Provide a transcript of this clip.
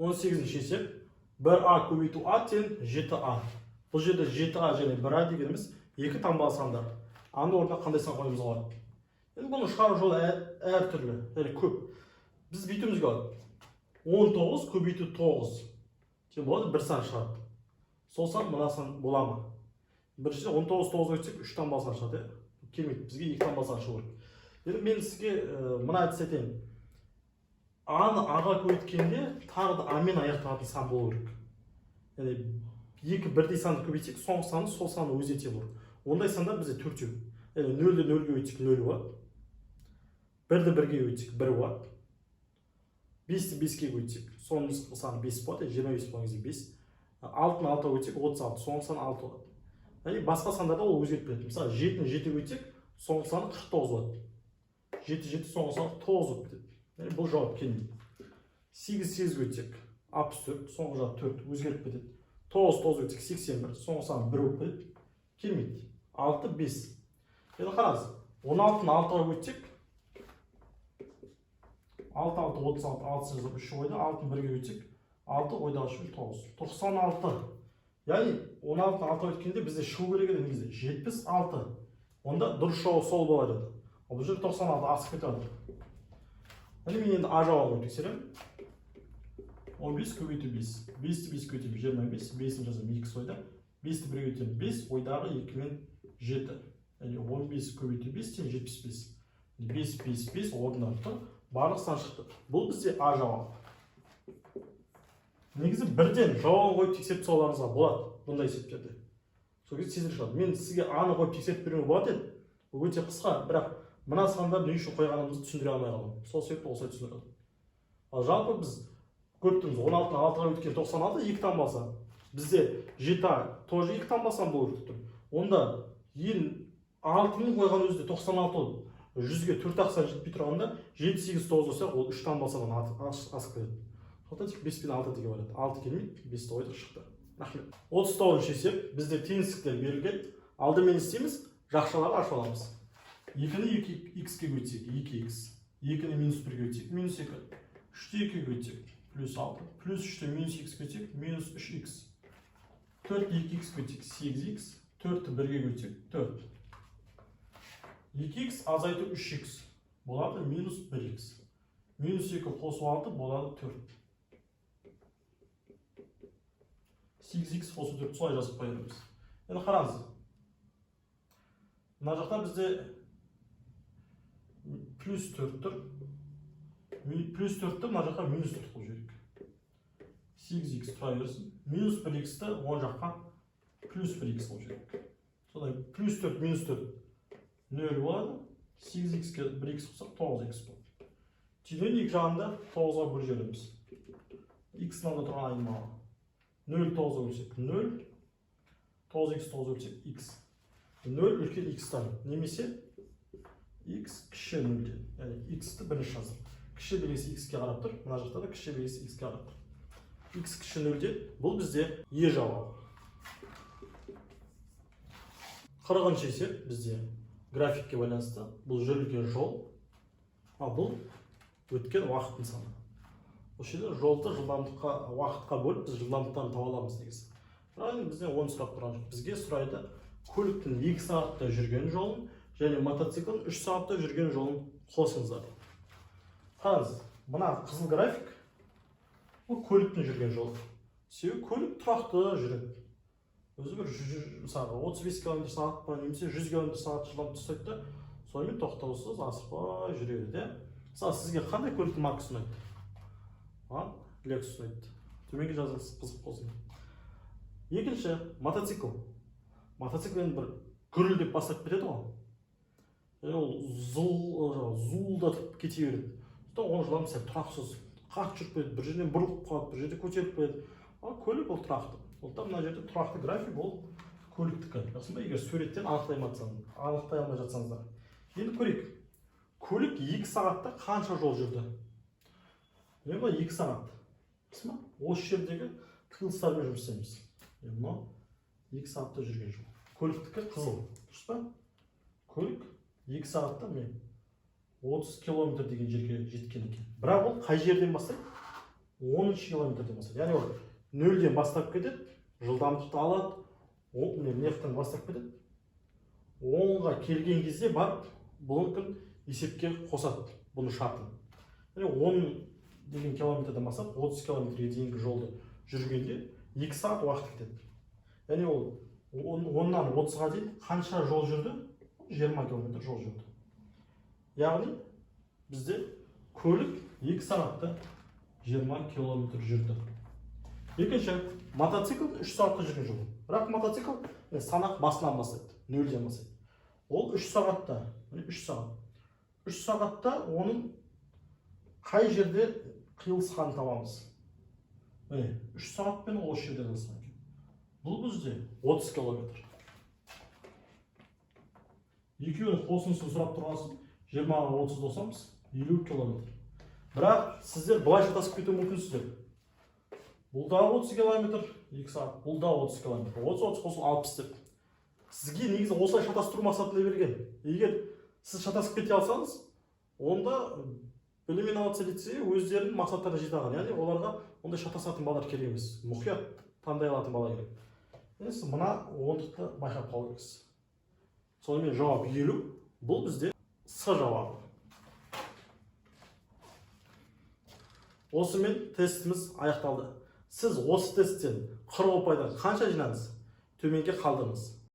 18-ші есеп 1a көбейту a тең 7a. Бұл жерде 7a және 1a дегеніміз екі таңбалы сандар. Аны орнына қандай сан қоюымызға болады? Енді бұны шығару жолы әртүрлі, яғни көп. Біз бүйтуімізге болады. 19 көбейту 9 тең болады, бір сан шығады. Сол сан мына сан бола ма? Біріншіден 19 9 өтсек 3 таңбалы сан шығады. Келмейді, бізге 2 таңбалы сан шығу керек. Енді мен сізге мына әдіс айтайын. Аны аға көбейткенде тағы да а мен аяқталатын сан болу керек. Яғни екі бірдей санды көбейтсек, соңғы саны сол санды өзіне тең болады. Ондай сандар бізде төртеу. Яғни 0-ді 0-ге өтсек 0 болады. 1-ді 1-ге өтсек 1 болады. 5-ті 5-ге өтсек, соңғы саны 5 болады, 25 болған кезде 5. 6-ны 6-ға өтсек 36, соңғы саны 6 болады. Яғни басқа сандарда ол өзгеріп келеді. Мысалы 7-ні 7-ге өтсек, соңғы саны 49 болады. 7 соңғы саны 9 болып кетеді. Яғни бұл жауап келмейді. 8-8-ге өтсек 64, соңғы жауап 4 өзгеріп кетеді. 9-9 өтсек 81, соңғы саны 1 болып кетеді. Келмейді. 6-5. Енді қараңыз, 16-ны 6-ға өтсек 6-6-36, 6 жазып 3 ойда, 6-ны 1-ге өтсек 6 ойдағы 3 9. 96. Яғни 16-ны 6-ға өткенде бізде шығу керек еді негізі 76. Онда дұрыс жауап сол болар еді. Бұл жерде 96 асып кетеді. Яғни мен енді а жауабын тексеремін. 15 көбейту 5. 5-ті 5 көбейтем 25, 5-ін жазам 2 ойда. 5-ті 1-ге өтем 5, ойдағы 2 мен 7. Яғни 15 көбейту 5 тең 75. 5, 5, 5 орындар тұр. Барлық сан шықты. Бұл бізде а жауап. Негізі бірден жауабын қойып тексеріп салуларыңызға болады бұндай есептерде. Сол кезде сезіліп шығады. Мен сізге аны қойып тексеріп беруге болады еді. Бұл өте қысқа, бірақ мына сандарды не үшін қойғанымызды түсіндіре алмай қалдым. Сол себепті осылай түсіндірдім. Ал жалпы біз көріп тұрмыз, 16-ны 6-ға өткен 96 2 таңбалы сан. Бізде 7a тоже 2 таңбалы сан болып тұр. Онда ең 6-ның қойған өзі 96 100-ге 4 ақсан жетпей тұрғанда 7-8-9 болса, ол 3 таңбалы саннан асып кетеді. Сондықтан тек 5 пен 6 деге барады. 6 келмейді, 5-ті қойдық шықты. Рахмет. 39-ші есеп бізде теңсіздіктер берілген. Алдымен істейміз, жақшаларды ашып аламыз. 2-ні 2x-ке өтсек 2x, 2-ні минус 1-ге өтсек минус 2, 3-ті 2-ге өтсек плюс 6, плюс 3-ті минус x-ге өтсек минус 3x, 4-ті 2x-ге өтсек 8x, 4-ті 1-ге өтсек 4. 2x азайту 3x болады минус 1x, минус 2 қосу 6 болады 4. 8x қосу 4 солай жазып қоямыз. Енді қараңыз. Мына жақта бізде плюс 4 тұр. Плюс 4-ті мына жаққа минус 4 қылып жіберейік. 8x тұра берсін. Минус 1x-ті оң жаққа плюс 1x қылып жіберейік. Содан плюс 4 минус 4 0 болады. 8x-ке 1x қылсақ 9x болады. Түйден екі жағында 9-ға бөліп жібереміз. X-нан да тұрған айнымалы. 0 9-ға бөлсек 0, 9x 9-ға бөлсек x. 0 үлкен x-тан, немесе x кіші 0-ден. Яғни x-ті бірінші жазыр. Кіші белгісі x-ке қарап тұр, мына жақта да кіші белгісі x-ке қарап тұр. X кіші 0-ден, бұл бізде е жауабы. 40-шы есеп бізде графикке байланысты. Бұл жүрілген жол, ал бұл өткен уақыттың саны. Осы жерде жолды жылдамдыққа, уақытқа бөліп, біз жылдамдықтан таба аламыз негізі. Бірақ бізден оны сұрап тұрған жоқ. Бізге сұрайды көліктің 2 сағатта жүрген жолын және мотоциклдің 3 сағатта жүрген жолын қосыңыздар. Қараңыз, мына қызыл график бұл көліктің жүрген жолы. Себебі көлік тұрақты жүреді. Өзі бір мысалы 35 км сағат па немесе 100 км сағат жылдамдықты ұстайды да, сонымен тоқтаусыз асықпай жүреді. Мысалы сізге қандай көліктің маркасы ұнайды? Lexus ұнайды. Төменге жазыңыз, қызық болсын. Екінші, мотоцикл. Мотоцикл енді бір гүрілдеп бастап кетеді ғой. Ол зуылдатып кете береді. Оның жылдамдығы сәл тұрақсыз. Қатты жүріп кетеді, бір жерден бұрылып қалады, бір жерде көтеріліп кетеді. Ал көлік ол тұрақты. Сондықтан мына жерде тұрақты график ол көліктікі. Расында егер суреттен анықтай алмай жатсаңыздар. Енді көрейік. Көлік 2 сағатта қанша жол жүрді? Мен ба 2 сағат. Осы жердегі қиылыстармен жұмыс істейміз. Мынау 2 сағатта жүрген жол. Көліктікі қызыл. Дұрыс па? Көлік 2 сағатта мен 30 километр деген жерге жеткен екен. Бірақ ол қай жерден бастайды? 10 километрден бастайды. Яғни ол нөлден бастап кетеді, жылдамдықты алады, неқтен бастап кетеді. 10-ға келген кезде барып, бұның есепке қосады, бұны шартын. Яғни 10 деген километрден бастап 30 километрге дейінгі жолды жүргенде 2 сағат уақыт кетеді. Яғни ол 10-нан 30-ға дейін қанша жол жүрді? 20 километр жол жүрді. Яғни бізде көлік 2 сағатта 20 километр жүрді. Екінші, мотоцикл 3 сағатта жүрген жол. Бірақ мотоцикл санақ басынан бастайды, нөлден бастайды. Ол 3 сағатта, 3 сағат. 3 сағатта оның қай жерде қиылысқанын табамыз. 3 сағатпен ол жерде қиылысқан екен. Бұл бізде 30 километр. Екеуінің қосындысын сұрап тұрғасын, 20-ға 30 досамыз, 50 километр. Бірақ сіздер былай шатасып кету мүмкінсіздер. Бұл да 30 километр, 2 сағат, бұл да 30 километр. 30 қосыл 60 деп. Сізге негізі осылай шатастыру мақсатында берген. Егер сіз шатасып кете алсаңыз, онда білім инновация лицейі өздерінің мақсаттарына жете алған. Яғни оларға ондай шатасатын балалар керек емес. Мұқият таңдай алатын бала керек. Сіз мына ондықты байқап қалу керексіз. Сонымен жауап 50. Бұл бізде С жауабы. Осымен тестіміз аяқталды. Сіз осы тесттен 40 ұпайдан қанша жинадыңыз? Төменге қалдыңыз.